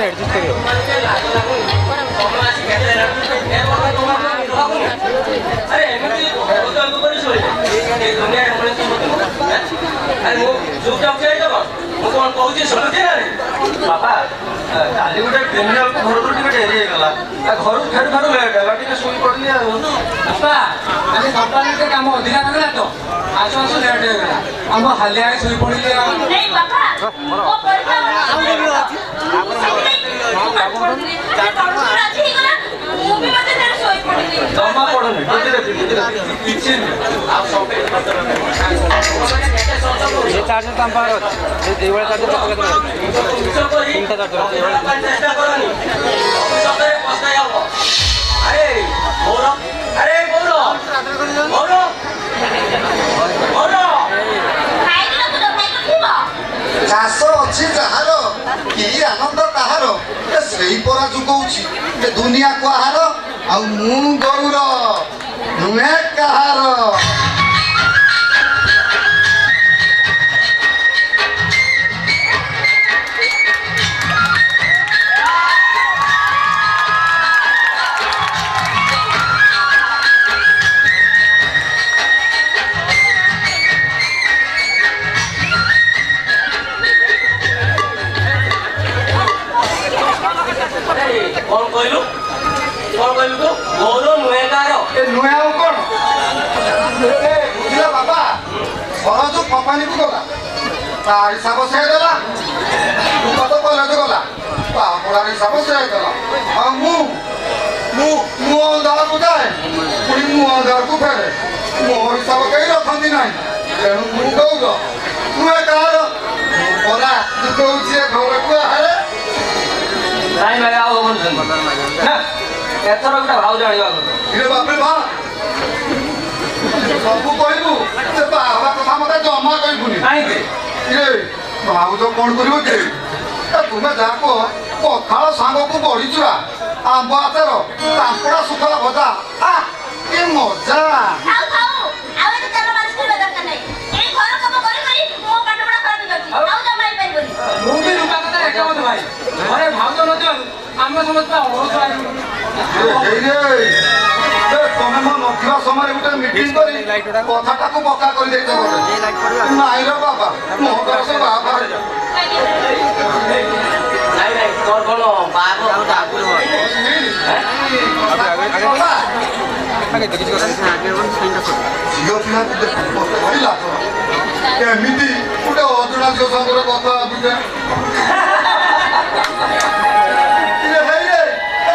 adjust करियो अरे एमती तो पर सोई दुनिया हमने अरे मो जो काम छै त मो कोन कहू छी सुनते ना रे बाबा काली गोटे क्रिमिनल घर तो टिके डेरी हे गला घर फेर फेर लेट है टिके सोई पड़ली बाबा खाली कंपनी के काम अधिका करला तो आसो आसो लेट हे गला हम हालिया सोई पड़ली नहीं बाबा ओ परीक्षा जमा पड़नी पीछे आप सब ये चार्जर तो हम पार ये वाला चार्जर तो पकड़ तीनटा चार्जर चेष्टा करनी सबे पस्ताय हो अरे मोर अरे मोर मोर मोर खाइ दिला तो खाइ थिबो चाष अच्छी जार कि आनंद कहार से परा जुगौची दुनिया कहार आ गौर नुहे कहार कौन कहलु तो मोर नुहे कार ए नुहे आउ कोन ए बुझला बाबा सरज कंपनी को गला ता हिसाब से देला तू तो कॉलेज गला ता मोरा हिसाब से देला आ मु अंधार को जाए पुरी मु अंधार को फेरे मो हिसाब कई रखंदी नाही तेणु मु कहू नुहे कार ओरा तू कहू जे घर को आरे नहीं मैं आओ मन ना एथर गोटा भाव जानिबा इरे बाप रे बा सबु कहबू से बाबा कथा मते जमा कहबुनी काई के इरे भाव तो कोन करिवो के तुमे जाको पखाळ सांग को बढी चुरा आंब आचार तांपड़ा सुखला भजा आ के मजा खाऊ खाऊ आवे तो चलो मालिश करबा दरकार नाही ए घर काम करी मो पाठ पढा खराब करछि आउ जमाई परिबनी ମୁଁ ବି ଲୁକା କଥା ଏକମତ ଭାଇ ଘରେ ଭାଉଜ ନଥିବାରୁ ଆମେ ସମସ୍ତେ ଅଳସ ଏଇ ରେ ଏ ତମେ ମୋ ନଥିବା ସମୟରେ ଗୋଟେ ମିଟିଂ କରି କଥାଟାକୁ ପକ୍କା କରି ଦେଇଛ ଗୋଟେ ନାଇଁ ରେ ବାବା ମୋ ଦଶ ବାବା नहीं तोर कोनो बाबू आगुर हो बाबा आगे देखि कर आगे वन साइन कर झियो पिला मते भारी लाग एमिति ଗୋଟେ ଅଜଣା ଝିଅ ସାଙ୍ଗରେ କଥା ବୁଝେ ଇରେ ହେଇ ରେ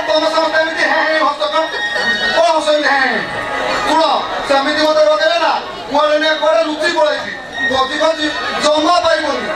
ତମ ସମସ୍ତେ ଏମିତି ହେ ହସ କଣ କଣ ହସଇଲେ ହେ ଶୁଣ ସେମିତି ମତେ ରଗେଇଲେ ନା କୁଆଡ଼େ ନେ କୁଆଡ଼େ ଲୁଚି ପଳେଇବି ଖୋଜି ଖୋଜି ଜମା ପାଇବନି